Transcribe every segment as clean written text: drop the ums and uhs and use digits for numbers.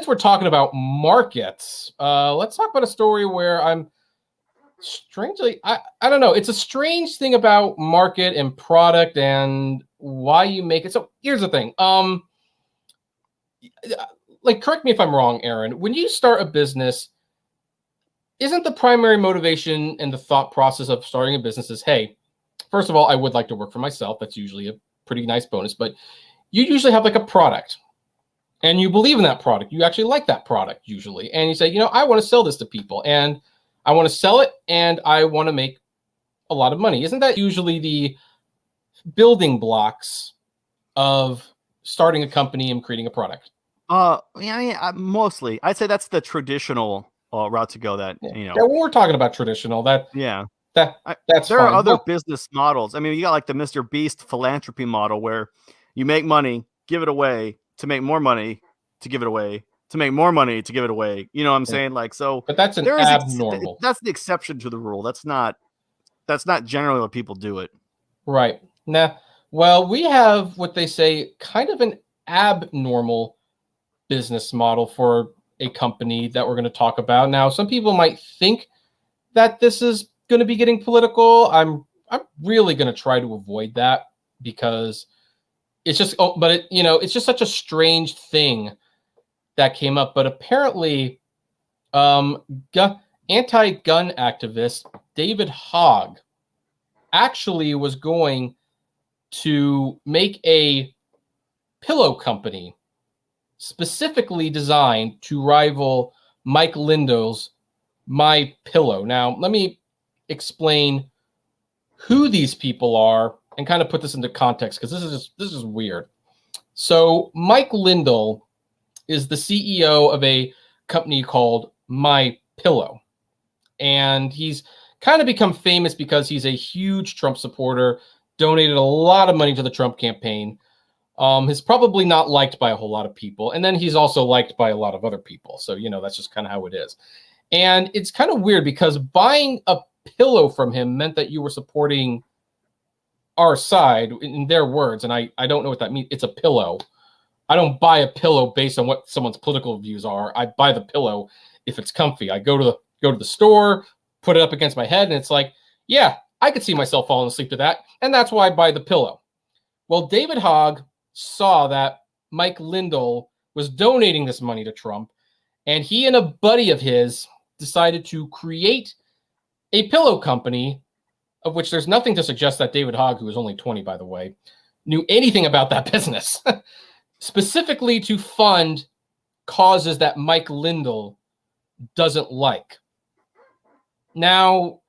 since we're talking about markets, let's talk about a story where I'm strangely, I don't know. It's a strange thing about market and product and why you make it. So here's the thing. Like, correct me if I'm wrong, Aaron. When you start a business, isn't the primary motivation and the thought process of starting a business is, hey, first of all, I would like to work for myself. That's usually a pretty nice bonus, but you usually have like a product and you believe in that product. You actually like that product usually. And you say, I want to sell this to people and I want to sell it and I want to make a lot of money. Isn't that usually the building blocks of starting a company and creating a product? Mostly. I'd say that's the traditional route to go. That Yeah, when we're talking about traditional, that's there fine. Are other business models. I mean, you got like the Mr. Beast philanthropy model where you make money, give it away to make more money, to give it away, to make more money, to give it away. You know what I'm saying? Like, so, but that's abnormal. That's the exception to the rule. That's not generally what people do it. Right. Now, well, we have what they say kind of an abnormal business model for a company that we're going to talk about. Now, some people might think that this is going to be getting political. I'm really going to try to avoid that because it's just, it's just such a strange thing that came up. But apparently, anti-gun activist David Hogg actually was going to make a pillow company specifically designed to rival Mike Lindell's My Pillow. Now, let me explain who these people are and kind of put this into context because this is weird. So Mike Lindell is the CEO of a company called My Pillow, and he's kind of become famous because he's a huge Trump supporter, donated a lot of money to the Trump campaign. He's probably not liked by a whole lot of people, and then he's also liked by a lot of other people. So that's just kind of how it is. And it's kind of weird because buying a pillow from him meant that you were supporting our side, in their words, and I don't know what that means. It's a pillow. I don't buy a pillow based on what someone's political views are. I buy the pillow if it's comfy. I go to the store, put it up against my head, and it's like, yeah, I could see myself falling asleep to that, and that's why I buy the pillow. Well, David Hogg saw that Mike Lindell was donating this money to Trump, and he and a buddy of his decided to create a pillow company, of which there's nothing to suggest that David Hogg, who was only 20, by the way, knew anything about that business, specifically to fund causes that Mike Lindell doesn't like. Now,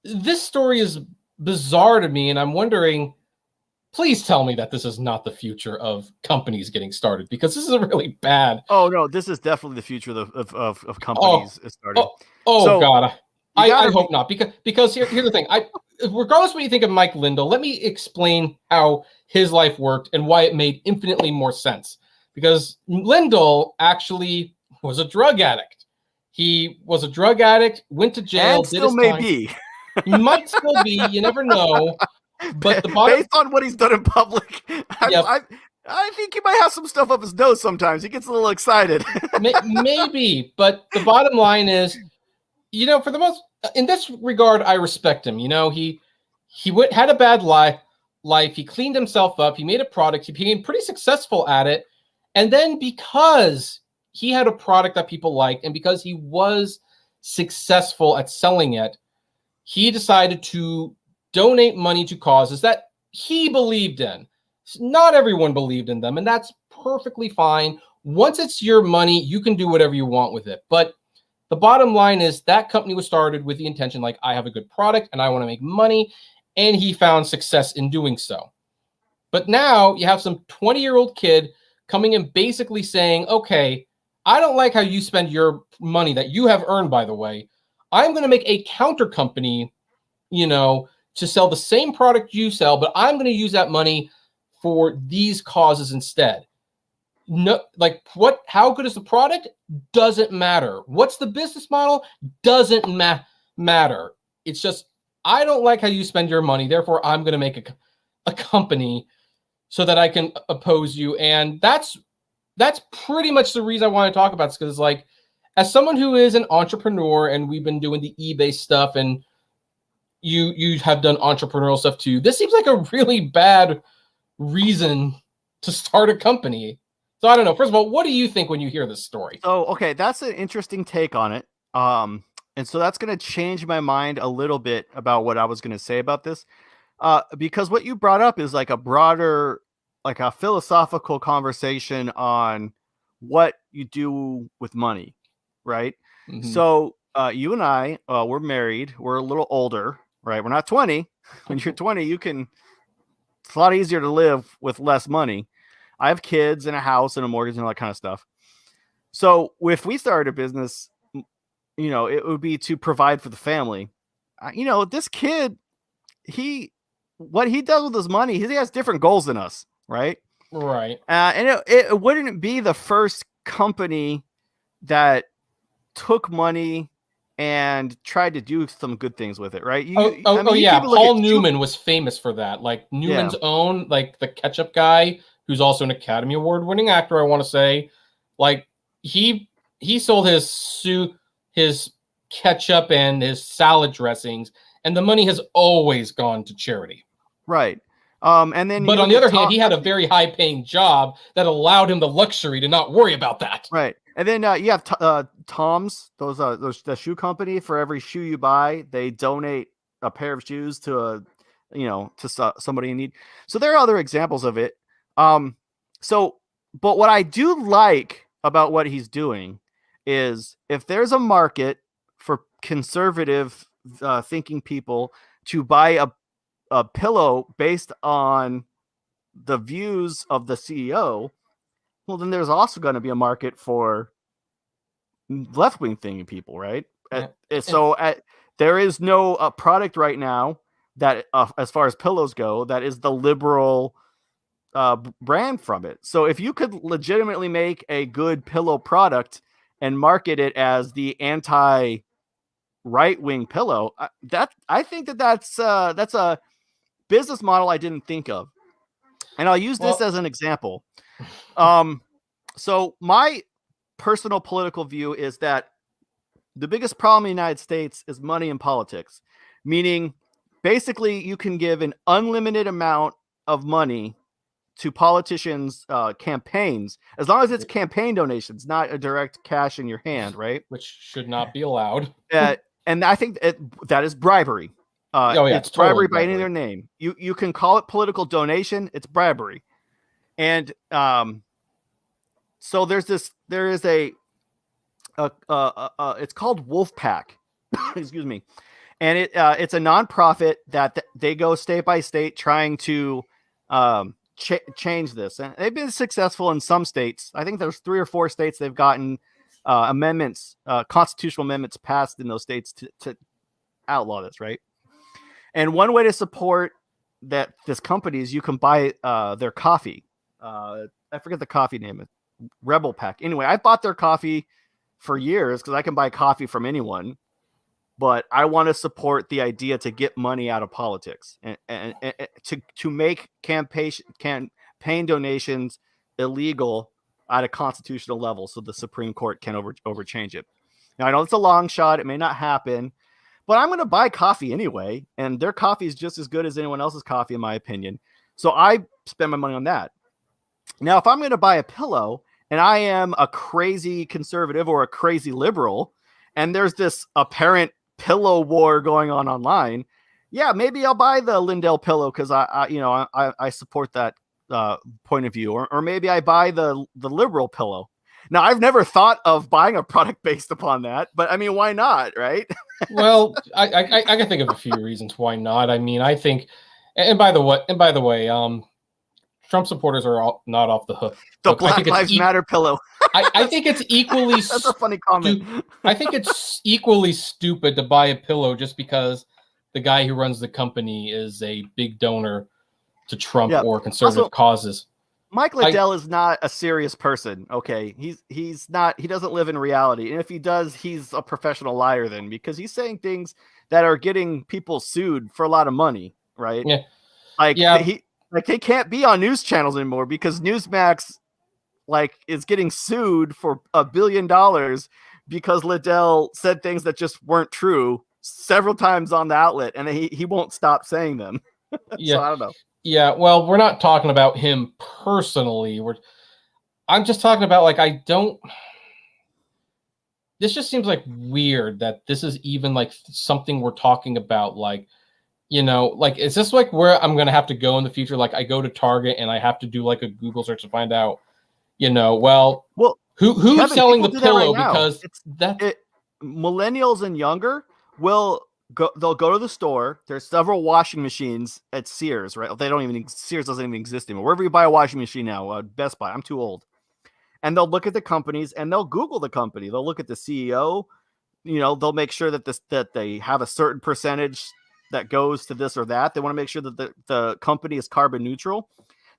this story is bizarre to me, and I'm wondering, please tell me that this is not the future of companies getting started, because this is really bad. Oh, no, this is definitely the future of companies starting. God. I hope not, because here's the thing. Regardless of what you think of Mike Lindell, let me explain how his life worked and why it made infinitely more sense. Because Lindell actually was a drug addict. He was a drug addict, went to jail, and still may be. He might still be. You never know. But based on what he's done in public, I think he might have some stuff up his nose sometimes. He gets a little excited. Maybe, but the bottom line is, for the most, in this regard, I respect him. He had a bad life. He cleaned himself up. He made a product. He became pretty successful at it. And then because he had a product that people liked, and because he was successful at selling it, he decided to donate money to causes that he believed in. Not everyone believed in them, and that's perfectly fine. Once it's your money, you can do whatever you want with it. But the bottom line is that company was started with the intention, like, I have a good product and I want to make money, and he found success in doing so. But now you have some 20-year-old kid coming in basically saying, okay, I don't like how you spend your money that you have earned, by the way. I'm going to make a counter company, to sell the same product you sell, but I'm going to use that money for these causes instead. No, like, how good is the product? Doesn't matter. What's the business model? Doesn't matter. It's just, I don't like how you spend your money. Therefore, I'm going to make a company so that I can oppose you. And that's that's pretty much the reason I want to talk about this, because like, as someone who is an entrepreneur, and we've been doing the eBay stuff, and you have done entrepreneurial stuff too, this seems like a really bad reason to start a company. So I don't know. First of all, what do you think when you hear this story? So, okay, that's an interesting take on it. And so that's going to change my mind a little bit about what I was going to say about this. Because what you brought up is like a broader, like a philosophical conversation on what you do with money, right? Mhm. So you and I, we're married. We're a little older, right? We're not 20. When you're 20, it's a lot easier to live with less money. I have kids and a house and a mortgage and all that kind of stuff. So if we started a business, it would be to provide for the family. This kid, what he does with his money, he has different goals than us, right? Right. And it wouldn't be the first company that took money and tried to do some good things with it, right? Yeah. Paul Newman was famous for that. Like Newman's own, like the ketchup guy, who's also an Academy Award winning actor, I want to say, like he sold his ketchup and his salad dressings, and the money has always gone to charity. Right. And then, but on the other hand, he had a very high paying job that allowed him the luxury to not worry about that. Right. And then you have Tom's, those the shoe company. For every shoe you buy, they donate a pair of shoes to somebody in need. So there are other examples of it. But what I do like about what he's doing is, if there's a market for conservative thinking people to buy a pillow based on the views of the CEO, well, then there's also going to be a market for left-wing thinking people, right? Yeah. There is no product right now that, as far as pillows go, that is the liberal brand from it. So if you could legitimately make a good pillow product and market it as the anti-right-wing pillow, I think that's a business model I didn't think of. And I'll use this as an example. So my personal political view is that the biggest problem in the United States is money in politics, meaning basically you can give an unlimited amount of money to politicians' campaigns, as long as it's campaign donations, not a direct cash in your hand, right? Which should not be allowed. And I think that is bribery. It's bribery by any other name. You can call it political donation. It's bribery. And so there is a it's called Wolfpack, excuse me, and it's a nonprofit that they go state by state trying to change this, and they've been successful in some states. I think there's 3 or 4 states they've gotten amendments, constitutional amendments passed in those states to outlaw this, right? And one way to support this company is you can buy their coffee. I forget the coffee name. Rebel Pack. Anyway, I bought their coffee for years because I can buy coffee from anyone, but I want to support the idea to get money out of politics and to make campaign donations illegal at a constitutional level, so the Supreme Court can overchange it. Now I know it's a long shot; it may not happen, but I'm going to buy coffee anyway, and their coffee is just as good as anyone else's coffee, in my opinion. So I spend my money on that. Now, if I'm going to buy a pillow and I am a crazy conservative or a crazy liberal, and there's this apparent pillow war going on online, yeah, maybe I'll buy the Lindell pillow because I support that point of view, or maybe I buy the liberal pillow. Now, I've never thought of buying a product based upon that, but I mean, why not, right? Well, I can think of a few reasons why not. I mean, I think, and by the way, Trump supporters are not off the hook. The Black Lives Matter pillow. I think it's equally. That's a funny comment. I think it's equally stupid to buy a pillow just because the guy who runs the company is a big donor to Trump or conservative causes. Mike Liddell is not a serious person. Okay, he's not. He doesn't live in reality, and if he does, he's a professional liar then, because he's saying things that are getting people sued for a lot of money, right? Yeah. They can't be on news channels anymore because Newsmax like is getting sued for $1 billion because Liddell said things that just weren't true several times on the outlet, and he won't stop saying them. Yeah. So I don't know. Yeah, well, we're not talking about him personally. I'm just talking about, like, this just seems like weird that this is even like something we're talking about. Like, like, is this like where I'm going to have to go in the future? Like, I go to Target and I have to do like a Google search to find out, well, who's Kevin, selling the people do that pillow? right now. Because millennials and younger will go. They'll go to the store. There's several washing machines at Sears, right? Sears doesn't even exist anymore. Wherever you buy a washing machine now, Best Buy. I'm too old. And they'll look at the companies and they'll Google the company. They'll look at the CEO. They'll make sure that they have a certain percentage that goes to this or that. They want to make sure that the company is carbon neutral.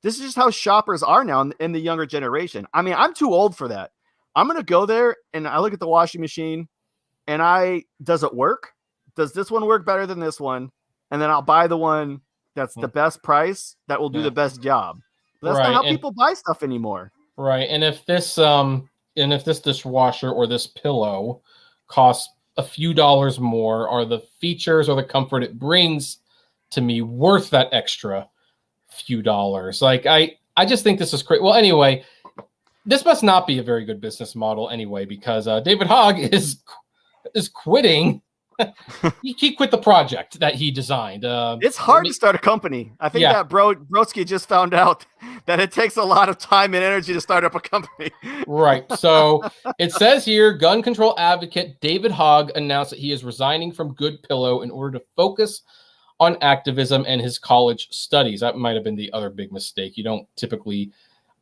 This is just how shoppers are now in the younger generation. I mean, I'm too old for that. I'm going to go there and I look at the washing machine and does it work? Does this one work better than this one? And then I'll buy the one that's the best price that will do the best job. But that's not how people buy stuff anymore. Right. And if this dishwasher or this pillow costs a few dollars more, are the features or the comfort it brings to me worth that extra few dollars? Like, I just think this is great. Well, anyway, this must not be a very good business model anyway, because David Hogg is quitting. he quit the project that he designed. It's hard to start a company. I think that Brodsky just found out that it takes a lot of time and energy to start up a company. Right. So it says here, gun control advocate David Hogg announced that he is resigning from Good Pillow in order to focus on activism and his college studies. That might have been the other big mistake. You don't typically,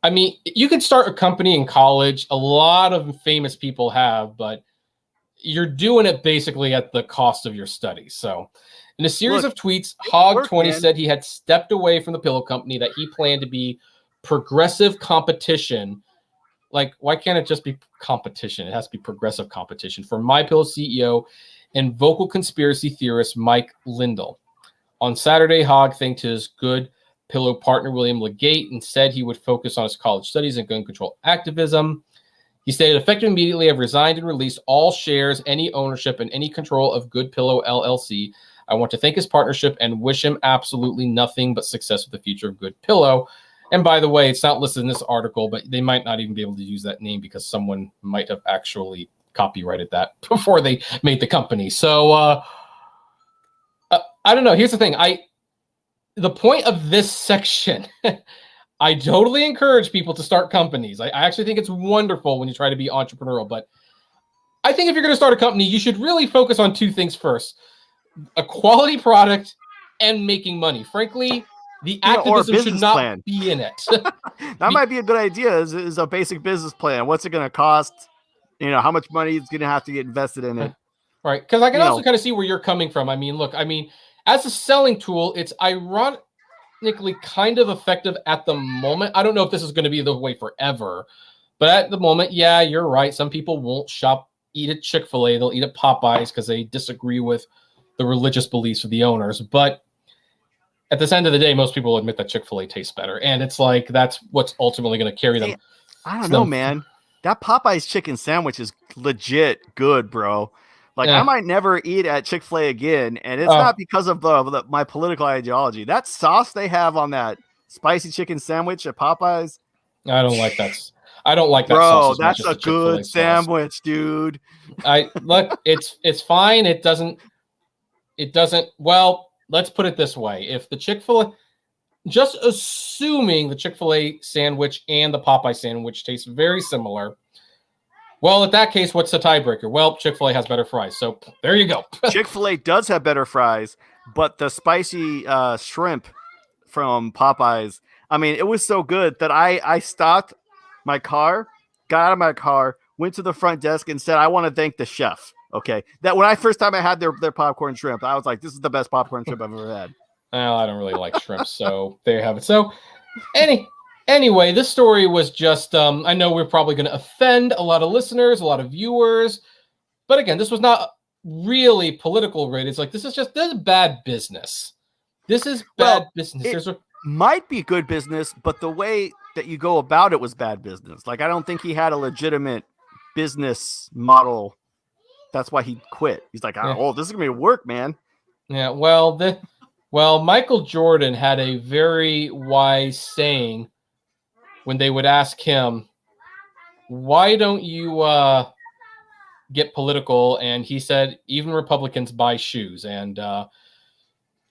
I mean, you could start a company in college. A lot of famous people have, but you're doing it basically at the cost of your studies. So in a series of tweets, Hogg20 said he had stepped away from the pillow company, that he planned to be progressive competition. Like, why can't it just be competition? It has to be progressive competition for MyPillow CEO and vocal conspiracy theorist Mike Lindell. On Saturday, Hogg thanked his Good Pillow partner William Legate and said he would focus on his college studies and gun control activism. He stated, effective immediately, I've resigned and released all shares, any ownership, and any control of Good Pillow LLC. I want to thank his partnership and wish him absolutely nothing but success with the future of Good Pillow. And by the way, it's not listed in this article, but they might not even be able to use that name because someone might have actually copyrighted that before they made the company. So I don't know. Here's the thing. The point of this section, I totally encourage people to start companies. I actually think it's wonderful when you try to be entrepreneurial, but I think if you're going to start a company, you should really focus on two things first: a quality product and making money. Frankly, the activism should not be in it. That might be a good idea. Is a basic business plan. What's it going to cost? How much money is going to have to get invested in it? Right. Because I can also kind of see where you're coming from. I mean, look, as a selling tool, it's ironically kind of effective at the moment. I don't know if this is going to be the way forever, but at the moment, yeah, you're right. Some people won't eat at Chick-fil-A. They'll eat at Popeyes because they disagree with the religious beliefs of the owners. But at the end of the day, most people will admit that Chick-fil-A tastes better. And it's like, that's what's ultimately going to carry them. I don't know, man. That Popeyes chicken sandwich is legit good, bro. Like, I might never eat at Chick-fil-A again, and it's not because of my political ideology. That sauce they have on that spicy chicken sandwich at Popeyes, I don't like that. I don't like that bro. sauce. That's a good sandwich, dude. Look, it's fine. It doesn't. Well, let's put it this way: if the Chick-fil-A, just assuming the Chick-fil-A sandwich and the Popeye sandwich taste very similar, well, in that case, what's the tiebreaker? Well, Chick-fil-A has better fries. So there you go. Chick-fil-A does have better fries, but the spicy shrimp from Popeyes, I mean, it was so good that I stopped my car, got out of my car, went to the front desk and said, I want to thank the chef. Okay. That when first time I had their popcorn shrimp, I was like, this is the best popcorn shrimp I've ever had. Well, I don't really like shrimp, so there you have it. So anyway, this story was just, I know we're probably going to offend a lot of listeners, a lot of viewers, but again, this was not really political related. It's like, this is bad business. This is bad business. Might be good business, but the way that you go about it was bad business. Like, I don't think he had a legitimate business model. That's why he quit. He's like, oh, this is gonna be work, man. Yeah. Well, Michael Jordan had a very wise saying when they would ask him, why don't you get political? And he said, even Republicans buy shoes. And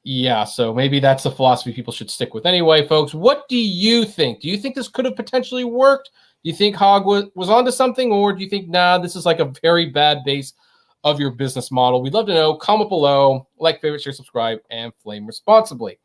yeah, so maybe that's the philosophy people should stick with. Anyway, folks, what do you think? Do you think this could have potentially worked? Do you think Hogg was onto something? Or do you think, nah, this is like a very bad base of your business model? We'd love to know. Comment below, like, favorite, share, subscribe, and flame responsibly.